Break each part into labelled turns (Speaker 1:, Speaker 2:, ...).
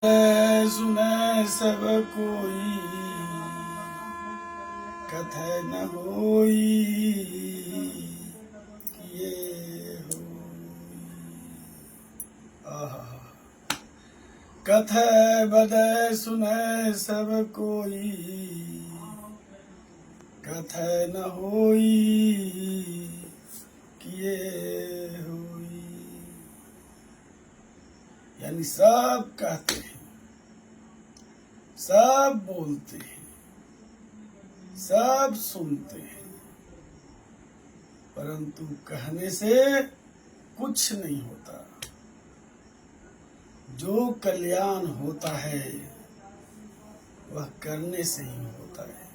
Speaker 1: सुने सब कोई, कथय न होई किए होई। आहा, कथय बदय सुने सब कोई, कथय न होई किए होई। यानी सब कहते हैं, सब बोलते हैं, सब सुनते हैं, परंतु कहने से कुछ नहीं होता। जो कल्याण होता है वह करने से ही होता है।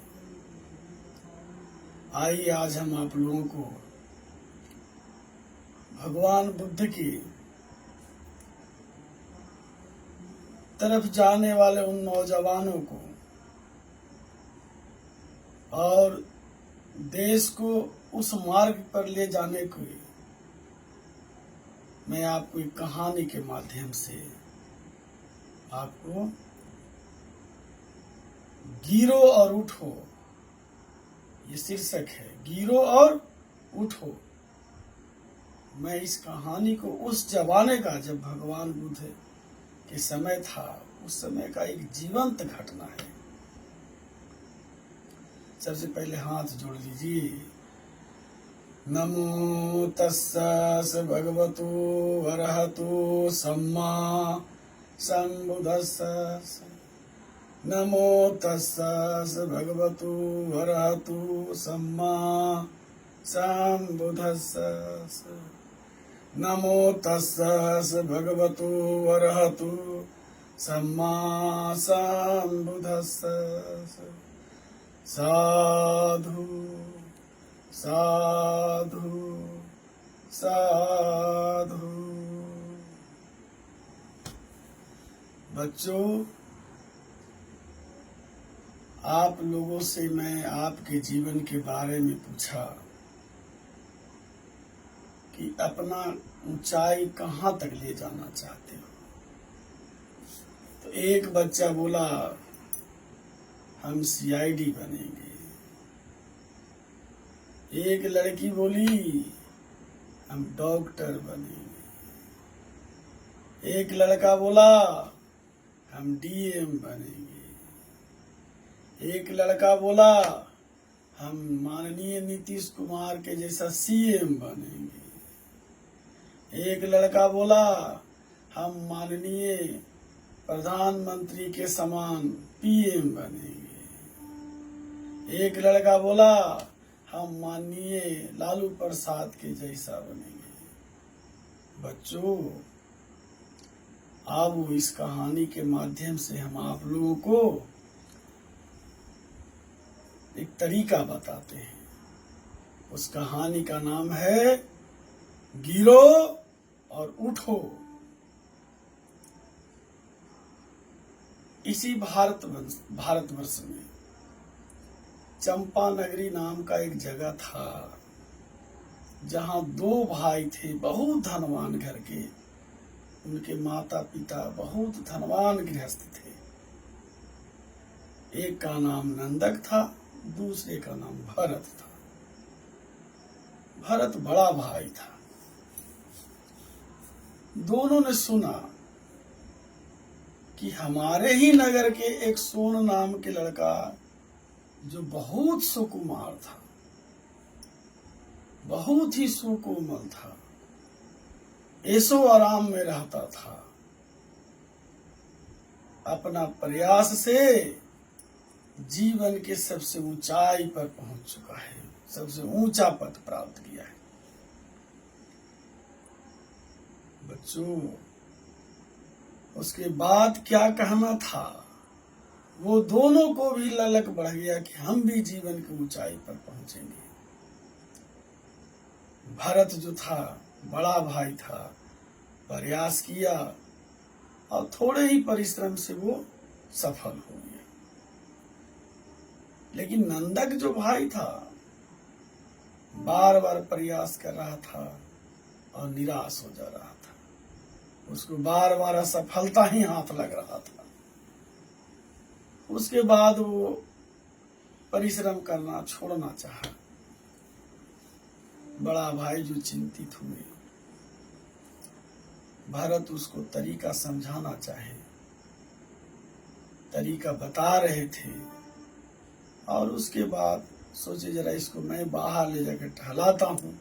Speaker 1: आइए आज हम आप लोगों को भगवान बुद्ध की तरफ जाने वाले उन नौजवानों को और देश को उस मार्ग पर ले जाने को मैं आपको एक कहानी के माध्यम से आपको गिरो और उठो, ये शीर्षक है, गिरो और उठो। मैं इस कहानी को उस जमाने का, जब भगवान बुद्ध के समय था, उस समय का एक जीवंत घटना है। सबसे पहले हाथ जोड़ लीजिए। नमो तस्स भगवतो अरहतो सम्मा सम्बुद्धस्स। नमो तस्स भगवतो अरहतो सम्मा सम्बुद्धस्स। नमो तस्स भगवतो अरहतो सम्मा सम्बुद्धस्स। साधु साधु साधु। बच्चों, आप लोगों से मैं आपके जीवन के बारे में पूछा कि अपना ऊंचाई कहाँ तक ले जाना चाहते हो। तो एक बच्चा बोला हम सीआईडी बनेंगे। एक लड़की बोली हम डॉक्टर बनेंगे। एक लड़का बोला हम डीएम बनेंगे। एक लड़का बोला हम माननीय नीतीश कुमार के जैसा सीएम बनेंगे। एक लड़का बोला हम माननीय प्रधानमंत्री के समान पीएम बनेंगे। एक लड़का बोला हम माननीय लालू प्रसाद के जैसा बनेंगे। बच्चों, अब इस कहानी के माध्यम से हम आप लोगों को एक तरीका बताते हैं। उस कहानी का नाम है गिरो और उठो। इसी भारतवर्ष में चंपा नगरी नाम का एक जगह था, जहां दो भाई थे, बहुत धनवान घर के। उनके माता पिता बहुत धनवान गृहस्थ थे। एक का नाम नंदक था, दूसरे का नाम भरत था। भरत बड़ा भाई था। दोनों ने सुना कि हमारे ही नगर के एक सोन नाम के लड़का, जो बहुत सुकुमार था, बहुत ही सुकोमल था, ऐशो आराम में रहता था, अपना प्रयास से जीवन के सबसे ऊंचाई पर पहुंच चुका है, सबसे ऊंचा पद प्राप्त किया है। बच्चों, उसके बाद क्या कहना था, वो दोनों को भी ललक बढ़ गया कि हम भी जीवन की ऊंचाई पर पहुंचेंगे। भरत जो था, बड़ा भाई था, प्रयास किया और थोड़े ही परिश्रम से वो सफल हो गया। लेकिन नंदक जो भाई था, बार बार प्रयास कर रहा था और निराश हो जा रहा था। उसको बार बार असफलता ही हाथ लग रहा था। उसके बाद वो परिश्रम करना छोड़ना चाहा। बड़ा भाई जो चिंतित हुए, भरत उसको तरीका समझाना चाहे, तरीका बता रहे थे, और उसके बाद सोचे जरा इसको मैं बाहर ले जाकर टहलाता हूं।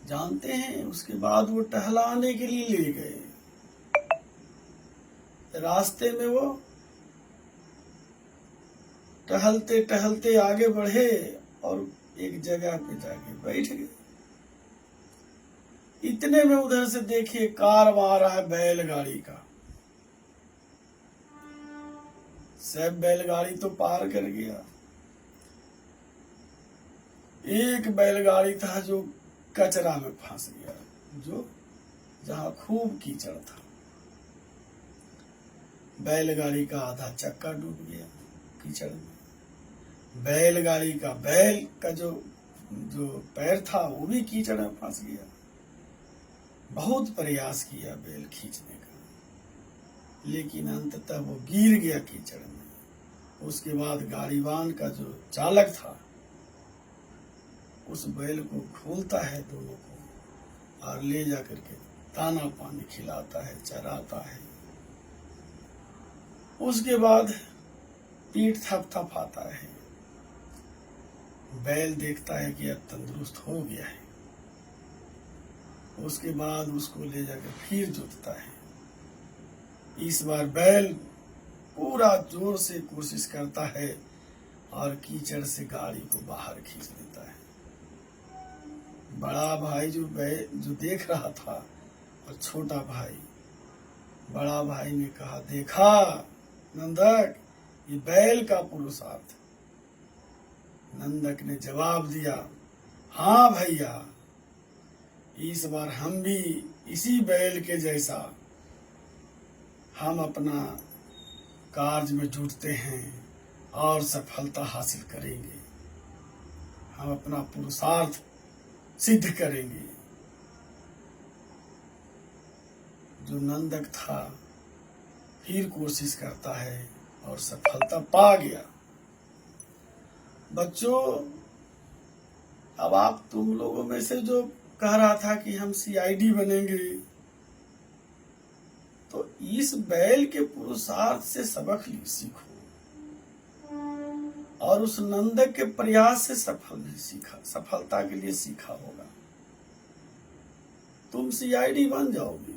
Speaker 1: जानते हैं, उसके बाद वो टहलाने के लिए ले गए। रास्ते में वो टहलते टहलते आगे बढ़े और एक जगह पे जाके बैठ गए। इतने में उधर से देखिए कारवां आ रहा है बैलगाड़ी का। सब बैलगाड़ी तो पार कर गया। एक बैलगाड़ी था जो कचरा में फंस गया, जो जहां खूब कीचड़ था। बैलगाड़ी का आधा चक्का डूब गया कीचड़ में। बैलगाड़ी का बैल का जो पैर था वो भी कीचड़ में फंस गया। बहुत प्रयास किया बैल खींचने का, लेकिन अंततः वो गिर गया कीचड़ में। उसके बाद गाड़ीवान का जो चालक था उस बैल को खोलता है दोनों को और ले जाकर के दाना पानी खिलाता है, चराता है। उसके बाद पीठ थपथपाता है। बैल देखता है कि अब तंदुरुस्त हो गया है। उसके बाद उसको ले जाकर फिर जोतता है। इस बार बैल पूरा जोर से कोशिश करता है और कीचड़ से गाड़ी को बाहर खींच लेता है। बड़ा भाई जो देख रहा था, और छोटा भाई, बड़ा भाई ने कहा, देखा नंदक, ये बैल का पुरुषार्थ। नंदक ने जवाब दिया, हाँ भैया, इस बार हम भी इसी बैल के जैसा हम अपना कार्य में जुटते हैं और सफलता हासिल करेंगे। हम अपना पुरुषार्थ सिद्ध करेंगे। जो नंदक था फिर कोशिश करता है और सफलता पा गया। बच्चों, अब आप तुम लोगों में से जो कह रहा था कि हम सीआईडी बनेंगे, तो इस बैल के पुरुषार्थ से सबक सीखो और उस नंदक के प्रयास से सफलता के लिए सीखा होगा। तुम सीआईडी बन जाओगे।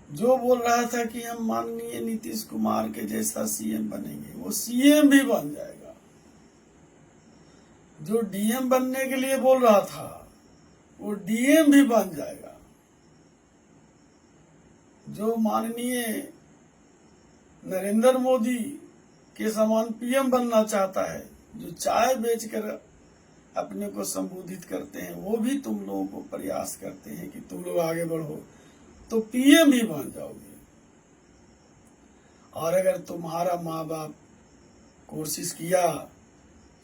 Speaker 1: जो बोल रहा था कि हम माननीय नीतीश कुमार के जैसा सीएम बनेंगे, वो सीएम भी बन जाएगा। जो डीएम बनने के लिए बोल रहा था, वो डीएम भी बन जाएगा। जो माननीय नरेंद्र मोदी के समान पीएम बनना चाहता है, जो चाय बेचकर अपने को संबोधित करते हैं, वो भी तुम लोगों को प्रयास करते हैं कि तुम लोग आगे बढ़ो तो पीएम भी बन जाओगे। और अगर तुम्हारा माँ बाप कोशिश किया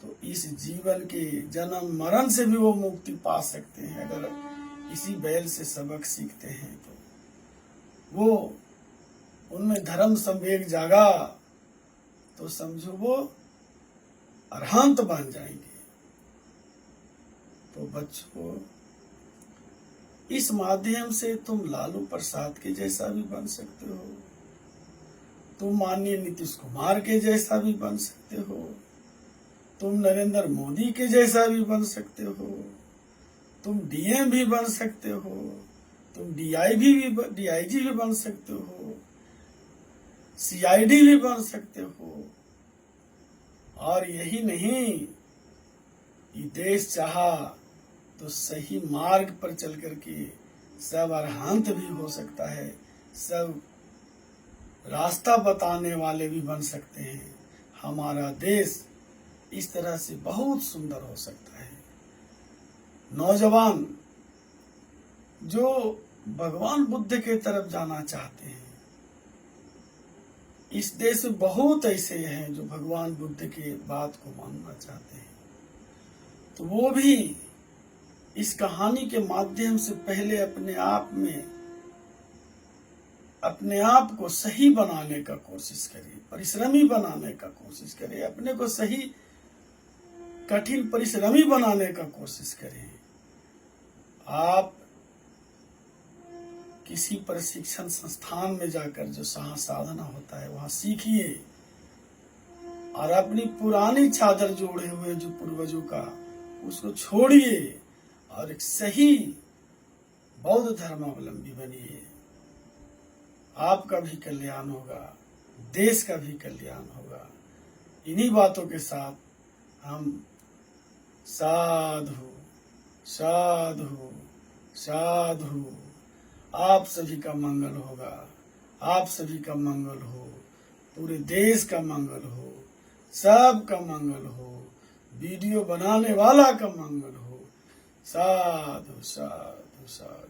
Speaker 1: तो इस जीवन के जन्म मरण से भी वो मुक्ति पा सकते हैं। अगर इसी बैल से सबक सीखते हैं तो वो उनमें धर्म संवेग जागा तो समझो वो अरहंत बन जाएंगे। तो बच्चों, इस माध्यम से तुम लालू प्रसाद के जैसा भी बन सकते हो, तुम माननीय नीतीश कुमार के जैसा भी बन सकते हो, तुम नरेंद्र मोदी के जैसा भी बन सकते हो, तुम डीएम भी बन सकते हो, तुम डीआईजी भी बन सकते हो, सीआईडी भी बन सकते हो। और यही नहीं, ये देश चाहा तो सही मार्ग पर चल करके सब अरहंत भी हो सकता है, सब रास्ता बताने वाले भी बन सकते हैं। हमारा देश इस तरह से बहुत सुंदर हो सकता है। नौजवान जो भगवान बुद्ध के तरफ जाना चाहते हैं, इस देश में बहुत ऐसे हैं जो भगवान बुद्ध के बात को मानना चाहते हैं, तो वो भी इस कहानी के माध्यम से पहले अपने आप को सही बनाने का कोशिश करिए, परिश्रमी बनाने का कोशिश करिए, अपने को सही कठिन परिश्रमी बनाने का कोशिश करिए। आप किसी प्रशिक्षण संस्थान में जाकर जो साधना होता है वहां सीखिए और अपनी पुरानी चादर जोड़े हुए जो पूर्वजों का उसको छोड़िए और एक सही बौद्ध धर्मावलंबी बनिए। आपका भी कल्याण होगा, देश का भी कल्याण होगा। इन्हीं बातों के साथ हम साधु साधु साधु। आप सभी का मंगल होगा, आप सभी का मंगल हो, पूरे देश का मंगल हो, सबका मंगल हो, वीडियो बनाने वाला का मंगल हो। साधु साधु साधु।